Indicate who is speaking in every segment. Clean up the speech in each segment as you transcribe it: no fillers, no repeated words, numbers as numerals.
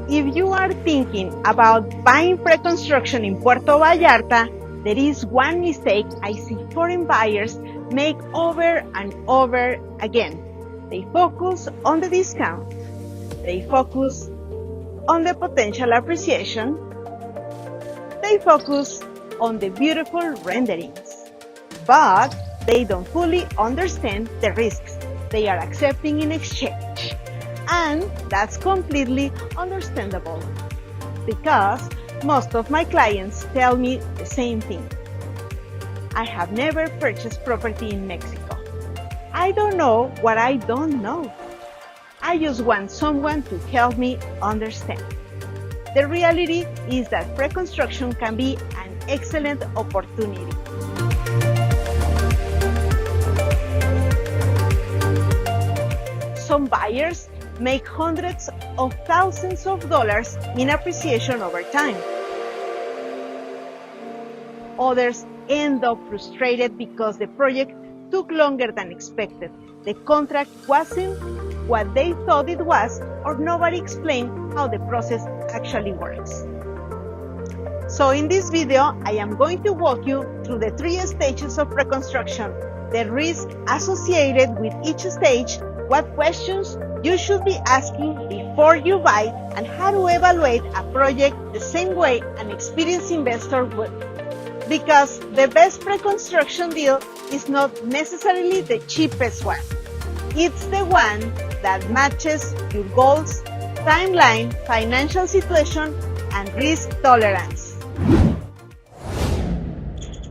Speaker 1: If you are thinking about buying pre-construction in Puerto Vallarta, there is one mistake I see foreign buyers make over and over again. They focus on the discount. They focus on the potential appreciation. They focus on the beautiful renderings. But they don't fully understand the risks they are accepting in exchange. And that's completely understandable, because most of my clients tell me the same thing. I have never purchased property in Mexico. I don't know what I don't know. I just want someone to help me understand. The reality is that pre-construction can be an excellent opportunity. Some buyers make hundreds of thousands of dollars in appreciation over time. Others end up frustrated because the project took longer than expected. The contract wasn't what they thought it was, or nobody explained how the process actually works. So in this video, I am going to walk you through the 3 stages of pre-construction, the risk associated with each stage, what questions you should be asking before you buy, and how to evaluate a project the same way an experienced investor would. Because the best pre-construction deal is not necessarily the cheapest one. It's the one that matches your goals, timeline, financial situation, and risk tolerance.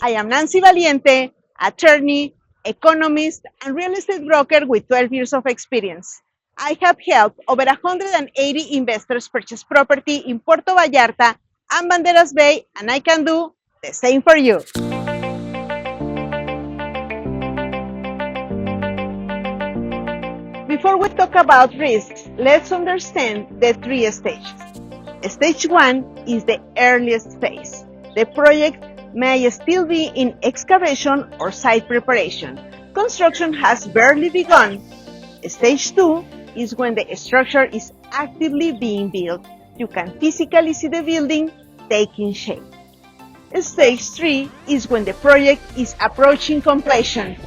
Speaker 1: I am Nancy Valiente, attorney, economist, and real estate broker with 12 years of experience. I have helped over 180 investors purchase property in Puerto Vallarta and Banderas Bay, and I can do the same for you. Before we talk about risks, let's understand the 3 stages. Stage 1 is the earliest phase. The project may still be in excavation or site preparation. Construction has barely begun. Stage 2 is when the structure is actively being built. You can physically see the building taking shape. Stage 3 is when the project is approaching completion.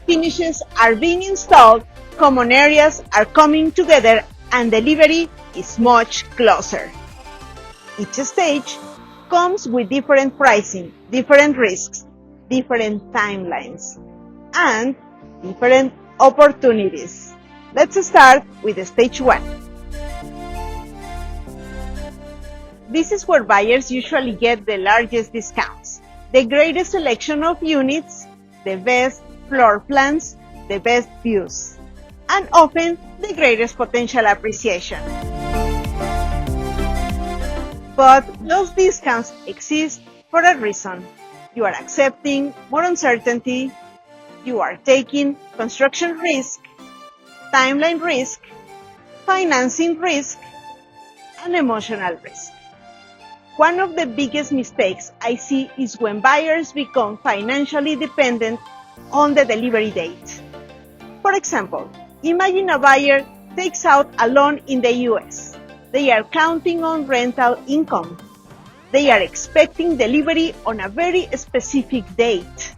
Speaker 1: Finishes are being installed, common areas are coming together, and delivery is much closer. Each stage comes with different pricing, different risks, different timelines, and different opportunities. Let's start with stage 1. This is where buyers usually get the largest discounts, the greatest selection of units, the best floor plans, the best views, and often the greatest potential appreciation. But those discounts exist for a reason. You are accepting more uncertainty, you are taking construction risk, timeline risk, financing risk, and emotional risk. One of the biggest mistakes I see is when buyers become financially dependent on the delivery date. For example, imagine a buyer takes out a loan in the US. They are counting on rental income. They are expecting delivery on a very specific date.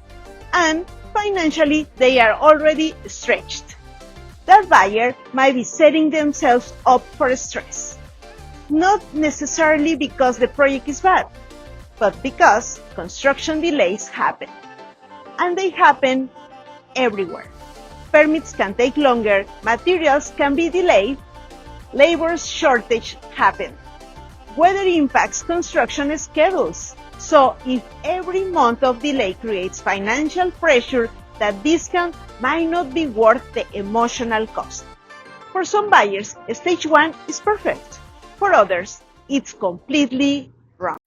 Speaker 1: And financially, they are already stretched. That buyer might be setting themselves up for stress. Not necessarily because the project is bad, but because construction delays happen. And they happen everywhere. Permits can take longer, materials can be delayed, labor shortage happen. Weather impacts construction schedules. So if every month of delay creates financial pressure, that discount might not be worth the emotional cost. For some buyers, stage 1 is perfect. For others, it's completely wrong.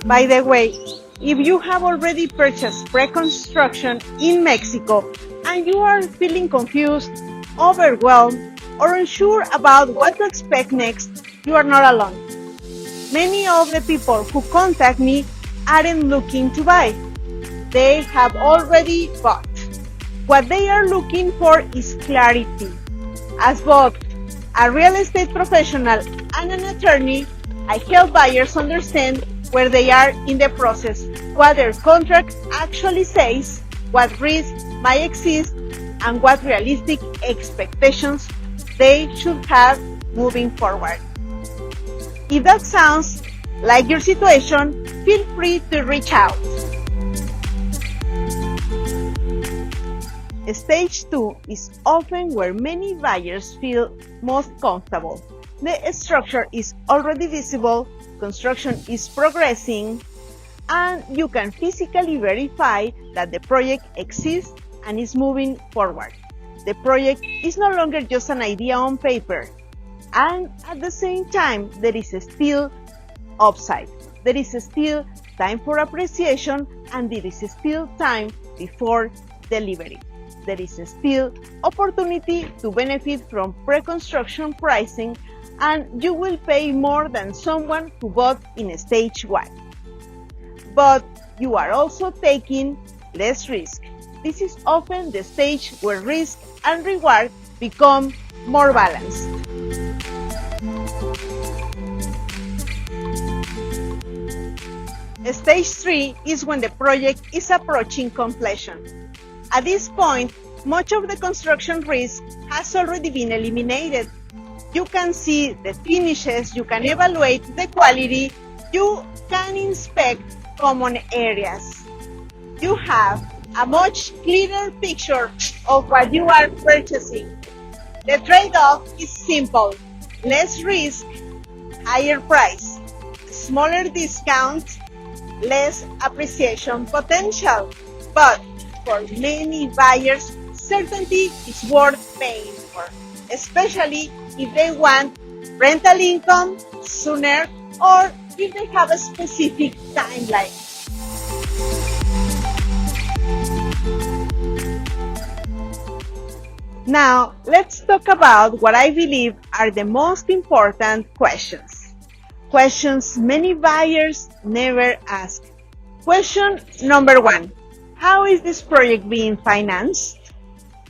Speaker 1: By the way, if you have already purchased pre-construction in Mexico and you are feeling confused, overwhelmed, or unsure about what to expect next, you are not alone. Many of the people who contact me aren't looking to buy. They have already bought. What they are looking for is clarity. As both a real estate professional and an attorney, I help buyers understand where they are in the process, what their contract actually says, what risks might exist, and what realistic expectations they should have moving forward. If that sounds like your situation, feel free to reach out. Stage 2 is often where many buyers feel most comfortable. The structure is already visible, construction is progressing, and you can physically verify that the project exists and is moving forward. The project is no longer just an idea on paper, and at the same time, there is still upside. There is still time for appreciation, and there is still time before delivery. There is still opportunity to benefit from pre-construction pricing, and you will pay more than someone who bought in stage 1. But you are also taking less risk. This is often the stage where risk and reward become more balanced. Stage 3 is when the project is approaching completion. At this point, much of the construction risk has already been eliminated. You can see the finishes, you can evaluate the quality, you can inspect common areas. You have a much clearer picture of what you are purchasing. The trade-off is simple: less risk, higher price, smaller discount, less appreciation potential. But for many buyers, certainty is worth paying for, especially if they want rental income sooner or if they have a specific timeline. Now, let's talk about what I believe are the most important questions. Questions many buyers never ask. Question number 1. How is this project being financed?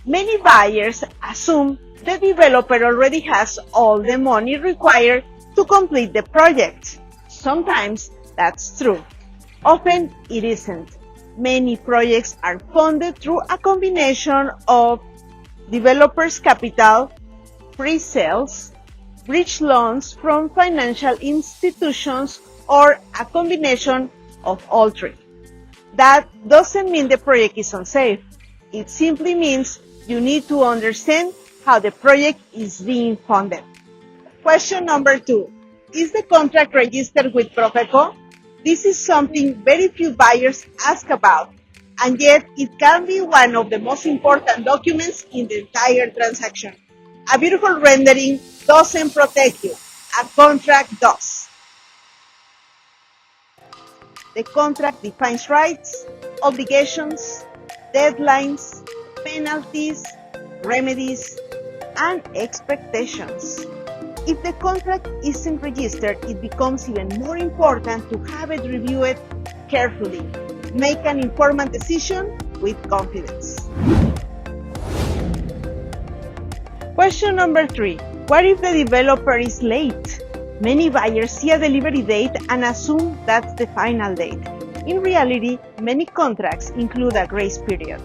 Speaker 1: Many buyers assume the developer already has all the money required to complete the project. Sometimes that's true. Often it isn't. Many projects are funded through a combination of developers' capital, pre-sales, bridge loans from financial institutions, or a combination of all three. That doesn't mean the project is unsafe. It simply means you need to understand how the project is being funded. Question number 2. Is the contract registered with PROFECO? This is something very few buyers ask about, and yet it can be one of the most important documents in the entire transaction. A beautiful rendering doesn't protect you. A contract does. The contract defines rights, obligations, deadlines, penalties, remedies, and expectations. If the contract isn't registered, it becomes even more important to have it reviewed carefully. Make an informed decision with confidence. Question number 3. What if the developer is late? Many buyers see a delivery date and assume that's the final date. In reality, many contracts include a grace period,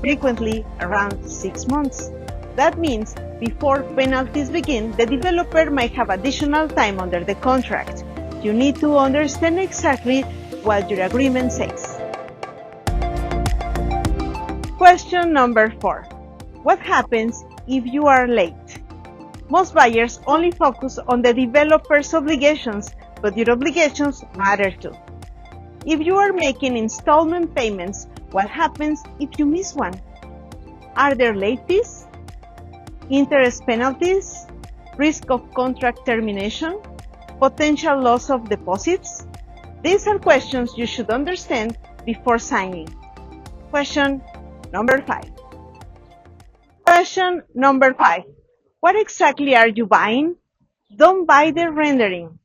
Speaker 1: frequently around 6 months. That means before penalties begin, the developer might have additional time under the contract. You need to understand exactly what your agreement says. Question number 4. What happens if you are late? Most buyers only focus on the developer's obligations, but your obligations matter too. If you are making installment payments, what happens if you miss one? Are there late fees? Interest penalties? Risk of contract termination? Potential loss of deposits? These are questions you should understand before signing. Question number 5. Question number 5. What exactly are you buying? Don't buy the rendering.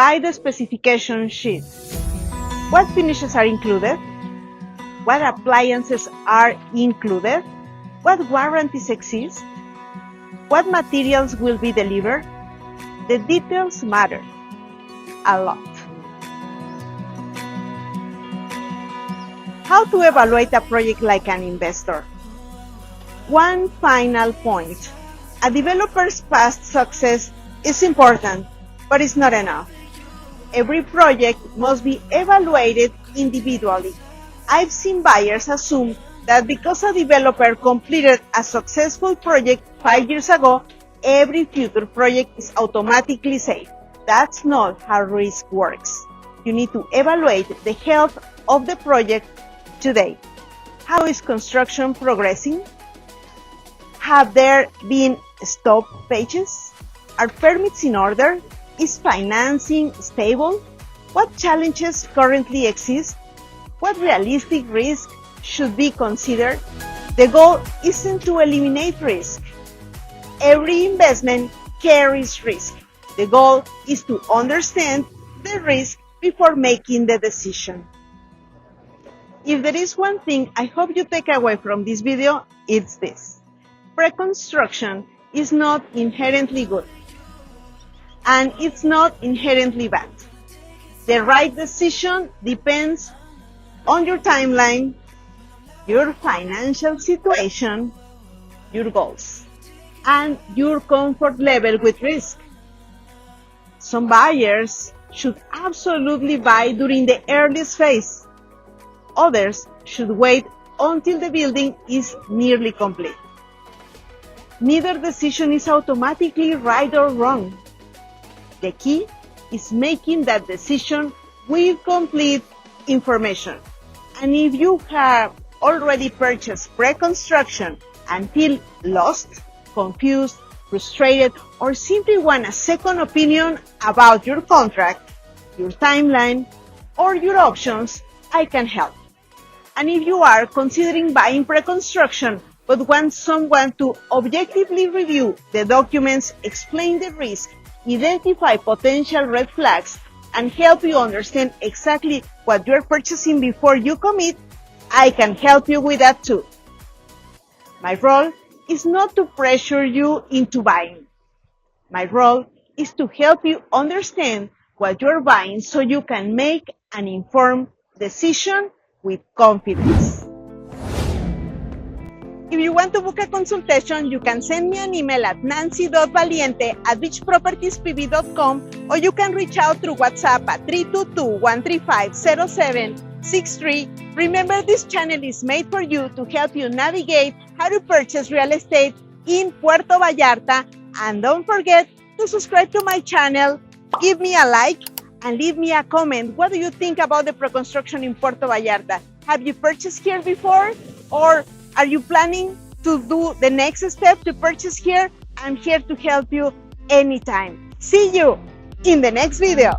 Speaker 1: Buy the specification sheet. What finishes are included? What appliances are included? What warranties exist? What materials will be delivered? The details matter a lot. How to evaluate a project like an investor? One final point. A developer's past success is important, but it's not enough. Every project must be evaluated individually. I've seen buyers assume that because a developer completed a successful project 5 years ago, every future project is automatically safe. That's not how risk works. You need to evaluate the health of the project today. How is construction progressing? Have there been stop pages? Are permits in order? Is financing stable? What challenges currently exist? What realistic risk should be considered? The goal isn't to eliminate risk. Every investment carries risk. The goal is to understand the risk before making the decision. If there is one thing I hope you take away from this video, it's this. Pre-construction is not inherently good, and it's not inherently bad. The right decision depends on your timeline, your financial situation, your goals, and your comfort level with risk. Some buyers should absolutely buy during the earliest phase. Others should wait until the building is nearly complete. Neither decision is automatically right or wrong. The key is making that decision with complete information. And if you have already purchased pre-construction and feel lost, confused, frustrated, or simply want a second opinion about your contract, your timeline, or your options, I can help. And if you are considering buying pre-construction but want someone to objectively review the documents, explain the risk, identify potential red flags, and help you understand exactly what you're purchasing before you commit, I can help you with that too. My role is not to pressure you into buying. My role is to help you understand what you're buying so you can make an informed decision with confidence. If you want to book a consultation, you can send me an email at nancy.valiente@beachpropertiespv.com, or you can reach out through WhatsApp at 322-135-0763. Remember, this channel is made for you to help you navigate how to purchase real estate in Puerto Vallarta. And don't forget to subscribe to my channel, give me a like, and leave me a comment. What do you think about the pre-construction in Puerto Vallarta? Have you purchased here before? Or are you planning to do the next step to purchase here? I'm here to help you anytime. See you in the next video.